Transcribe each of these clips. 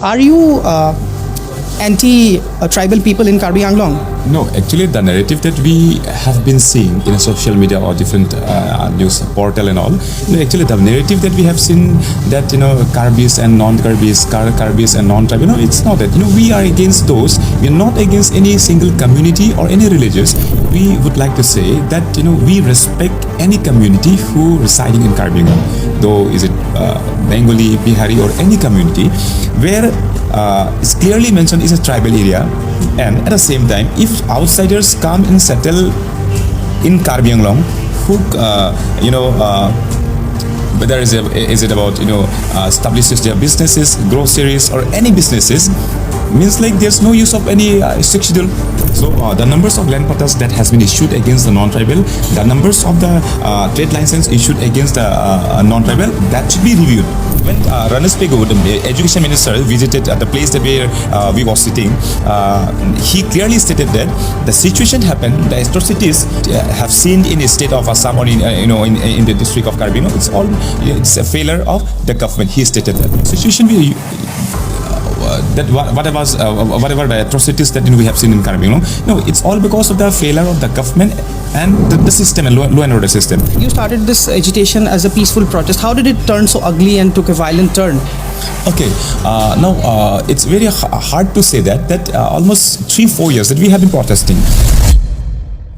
Are you anti-tribal people in Karbi Anglong? No, actually the narrative that we have been seeing in social media or different news portal and all, actually the narrative that we have seen that, Karbis and non-Karbis, Karbis and non-tribal, it's not that. We are against those. We are not against any single community or any religious. We would like to say that, we respect any community who residing in Karbi Anglong, though is it Bengali, Bihari or any community where it's clearly mentioned is a tribal area. And at the same time, if outsiders come and settle in Karbi Anglong, who whether is it about establishes their businesses, groceries or any businesses, means like there's no use of any schedule. So the numbers of land patas that has been issued against the non-tribal, the numbers of the trade license issued against the non-tribal, that should be reviewed. When Ranesh Pegu, the education minister, visited the place that we were sitting, he clearly stated that the situation happened, the atrocities have seen in the state of Assam or in the district of Karbi. It's a failure of the government. He stated that situation that whatever the atrocities that we have seen in Karbi, it's all because of the failure of the government and the system and law and order system. You started this agitation as a peaceful protest. How did it turn so ugly and took a violent turn? Okay, now it's very hard to say that almost 3-4 years that we have been protesting.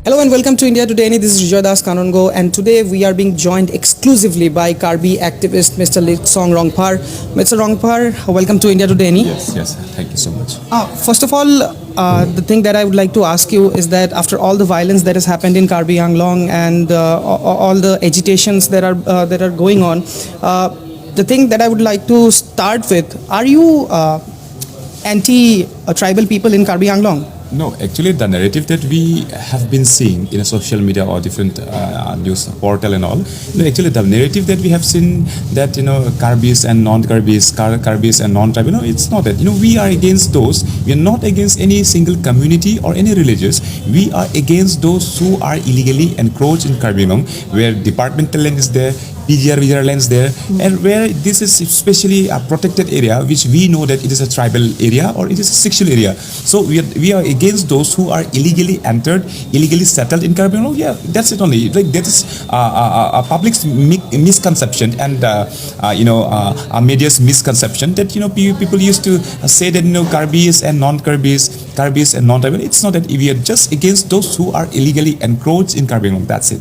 Hello and welcome to India Today. This is Joy Das Kanongo, and today we are being joined exclusively by Karbi activist Mr. Litsong Rongphar. Mr. Rongphar, welcome to India Today. Yes, thank you so much. First of all, the thing that I would like to ask you is that after all the violence that has happened in Karbi Anglong and all the agitations that are going on, the thing that I would like to start with, are you anti-tribal people in Karbi Anglong? No, actually the narrative that we have been seeing in social media or different news portal and all, actually the narrative that we have seen that, Karbis and non-Karbis, Karbis and non-tribal, it's not that. We are against those. We are not against any single community or any religious. We are against those who are illegally encroached in Karbi Anglong, where departmental land is there, PGR lands there, and where this is especially a protected area, which we know that it is a tribal area or it is a sexual area. So we are against those who are illegally entered, illegally settled in Karbi Anglong. Yeah, that's it only. Like that is a public's misconception and a media's misconception that people used to say that Karbis and non-Karbis, Karbis and non-tribal. It's not that. We are just against those who are illegally encroached in Karbi Anglong. That's it.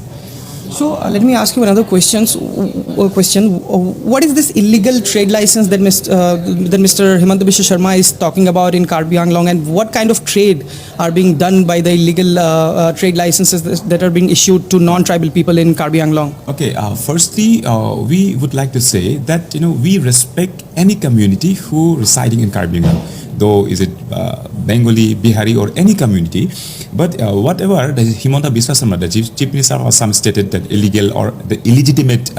So let me ask you another question. What is this illegal trade license that Mr. Himanta Biswa Sharma is talking about in Karbi Anglong, and what kind of trade are being done by the illegal trade licenses that are being issued to non-tribal people in Karbi Anglong? Okay, firstly, we would like to say that we respect any community who residing in Karbi Anglong, though is it Bengali, Bihari or any community. But whatever the Himanta Biswa Sharma, the Chief Minister of Assam, stated that illegal or the illegitimate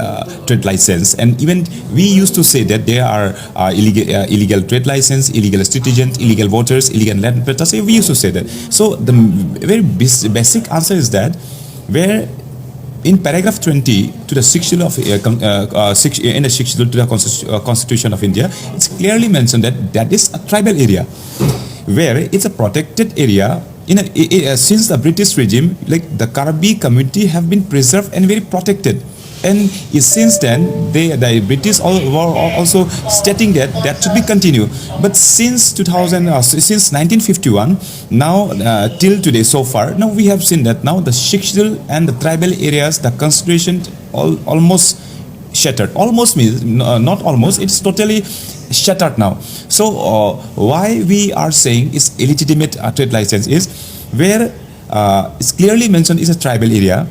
trade license, and even we used to say that there are illegal trade license, illegal citizens, illegal voters, illegal land patas. We used to say that. So the very basic answer is that where in paragraph 20 to the schedule of in the schedule to the Constitution of India, it's clearly mentioned that is a tribal area, where it's a protected area. Since the British regime, like the Karbi community have been preserved and very protected, and since then the British were also stating that should be continued. But since 1951 now till today so far, now we have seen that now the schedule and the tribal areas, the constitution almost shattered. Almost means not almost, it's totally shattered now. So why we are saying is illegitimate trade license is where it's clearly mentioned is a tribal area,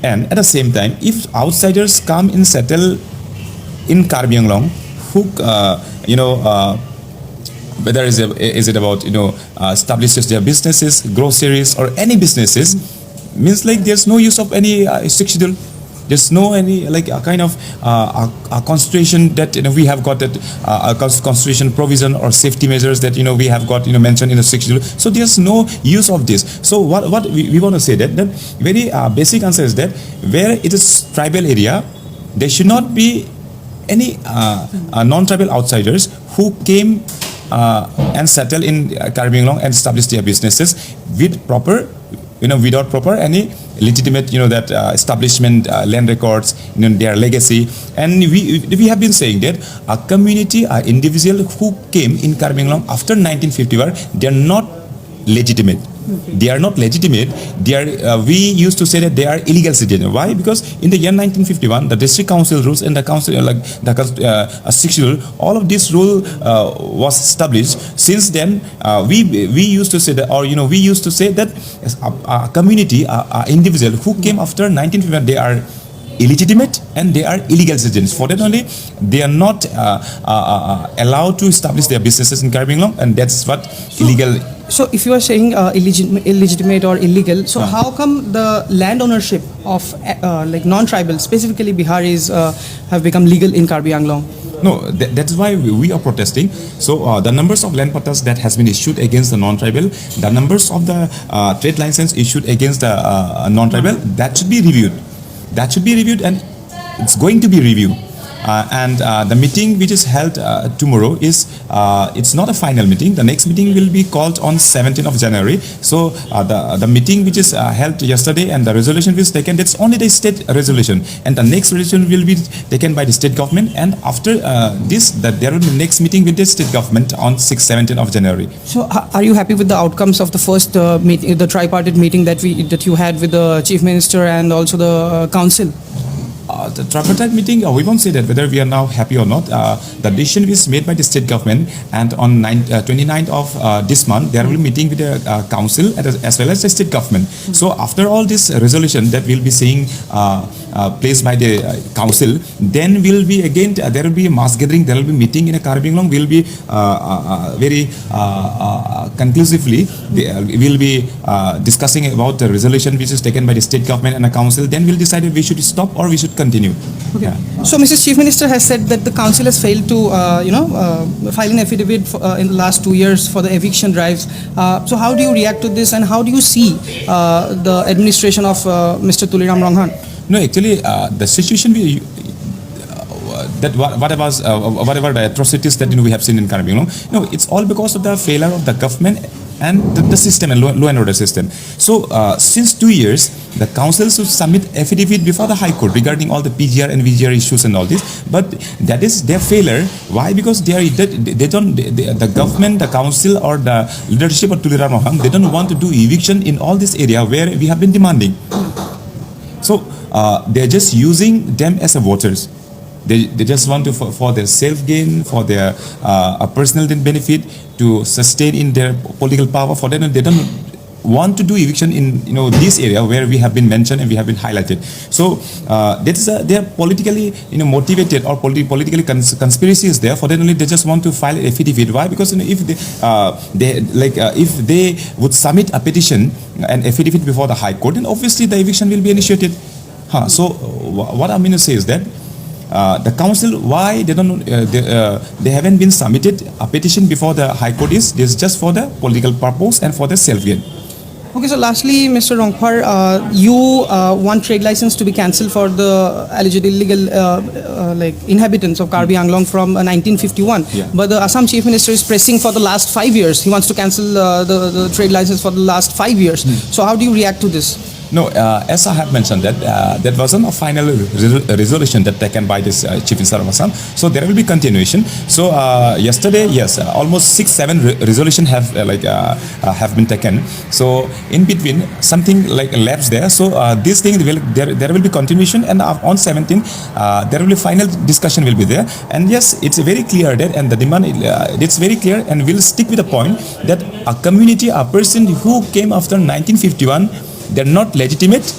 and at the same time if outsiders come and settle in Karbi Anglong, who whether is it about establishes their businesses, groceries or any businesses, means like there's no use of any schedule. There's no any like a kind of a constitution that we have got that a constitution provision or safety measures that we have got mentioned in the schedule. So there's no use of this. So what we want to say that very basic answer is that where it is tribal area, there should not be any non-tribal outsiders who came and settle in Karbi Anglong and establish their businesses with proper, without proper any legitimate, that establishment, land records, their legacy. And we have been saying that a community, a individual who came in Karbi Anglong after 1951, they are not legitimate. They are not legitimate. They are. We used to say that they are illegal citizens. Why? Because in the year 1951, the district council rules and the council, a 6 rule, all of this rule was established. Since then, we used to say that, or we used to say that a community, a individual who came after 1951, they are illegitimate and they are illegal citizens. For that only, they are not allowed to establish their businesses in Karbi Anglong, and that's what illegal. So if you are saying illegitimate or illegal, so how come the land ownership of like non-tribal, specifically Biharis, have become legal in Karbi Anglong? No, that's why we are protesting. So the numbers of land pattas that has been issued against the non-tribal, the numbers of the trade license issued against the non-tribal, that should be reviewed. That should be reviewed, and it's going to be reviewed. And the meeting which is held tomorrow is, it's not a final meeting. The next meeting will be called on 17th of January. So the meeting which is held yesterday and the resolution which is taken, that's only the state resolution. And the next resolution will be taken by the state government. And after this, there will be next meeting with the state government on 17th of January. So are you happy with the outcomes of the first meeting, the tripartite meeting that you had with the Chief Minister and also the Council? The tripartite meeting, we won't say that whether we are now happy or not. The decision is made by the state government, and on 29th of this month, there will be meeting with the council as well as the state government. So after all this resolution that we'll be seeing placed by the council, then will be again, there will be a mass gathering, there will be meeting in a Karbi Anglong, will be very conclusively, we'll be discussing about the resolution which is taken by the state government and the council. Then we'll decide if we should stop or we should continue. Okay. So, Mr. Chief Minister has said that the council has failed to, file an affidavit in the last 2 years for the eviction drives. So, how do you react to this, and how do you see the administration of Mr. Tuliram Rongphar? No, actually, the situation that whatever the atrocities that we have seen in Karbi Anglong, it's all because of the failure of the government and the system and law and order system. So since 2 years, the council should submit affidavit before the High Court regarding all the PGR and VGR issues and all this. But that is their failure. Why? Because the government, the council, or the leadership of Tuliram Rongphar, they don't want to do eviction in all this area where we have been demanding. So they're just using them as a voters. They just want to, for their self-gain, for their personal benefit, to sustain in their political power. For them, they don't want to do eviction in this area where we have been mentioned and we have been highlighted. So they are politically motivated, or politically conspiracy is there. For them only, they just want to file an affidavit. Why? Because if they would submit a petition and affidavit before the High Court, then obviously the eviction will be initiated. So what I mean to say is that the council, why they haven't been submitted a petition before the High Court is just for the political purpose and for the self-gain. Okay, so lastly, Mr. Rongphar, you want trade license to be cancelled for the alleged illegal inhabitants of Karbi Anglong from 1951. Yeah. But the Assam Chief Minister is pressing for the last 5 years. He wants to cancel the trade license for the last 5 years. So how do you react to this? No, as I have mentioned that wasn't a final resolution that taken by this Chief Minister of Assam. So there will be continuation. So yesterday, yes, almost 6-7 resolution have been taken. So in between, something like lapse there. So this thing there will be continuation, and on 17th there will be final discussion will be there. And yes, it's very clear that, and the demand it's very clear, and we'll stick with the point that a community, a person who came after 1951. They're not legitimate,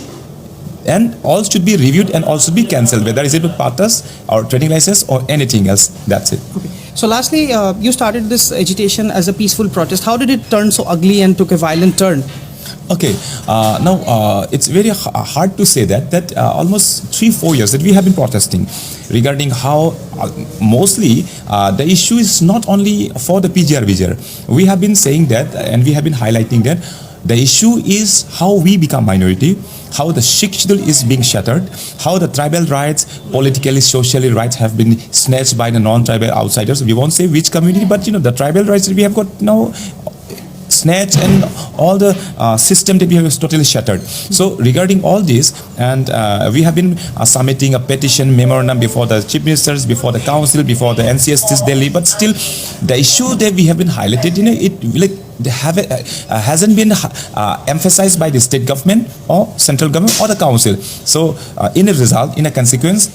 and all should be reviewed and all should be cancelled, whether is it with pattas or trading license or anything else. That's it. Okay. So lastly, you started this agitation as a peaceful protest. How did it turn so ugly and took a violent turn? Okay, now it's very hard to say that almost 3-4 years that we have been protesting regarding how mostly the issue is not only for the PGR VGR. We have been saying that, and we have been highlighting that The issue is how we become minority, how the Sikh schedule is being shattered, how the tribal rights, politically, socially rights have been snatched by the non-tribal outsiders. We won't say which community, but the tribal rights that we have got now snatched, and all the system that we have is totally shattered. So regarding all this, and we have been submitting a petition memorandum before the chief ministers, before the council, before the NCSTs Delhi, but still the issue that we have been highlighted, hasn't been emphasized by the state government or central government or the council. So in a result, in a consequence,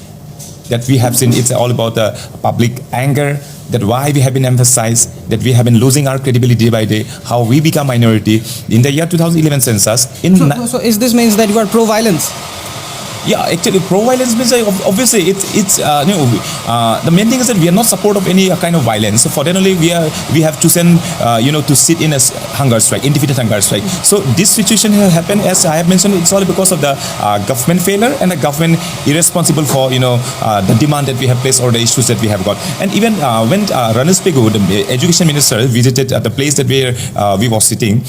that we have seen, it's all about the public anger, that why we have been emphasized, that we have been losing our credibility day by day, how we become minority. In the year 2011 census, So is this means that you are pro-violence? Yeah, actually, pro-violence means obviously it's the main thing is that we are not support of any kind of violence. So for that only we have chosen to sit in a hunger strike, indefinite hunger strike. So this situation has happened, as I have mentioned, it's all because of the government failure and the government irresponsible for the demand that we have placed or the issues that we have got. And even when Ranesh Pegu, the education minister, visited the place that we were sitting,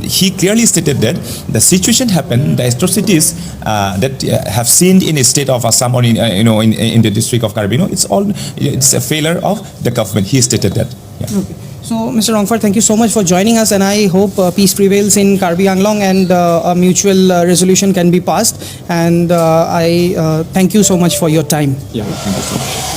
he clearly stated that the situation happened, the atrocities that have seen in the state of Assam or in the district of Karbi, it's a failure of the government. He stated that. Yeah. Okay. So, Mr. Rongphar, thank you so much for joining us, and I hope peace prevails in Karbi Anglong and a mutual resolution can be passed. And I thank you so much for your time. Yeah, thank you so much.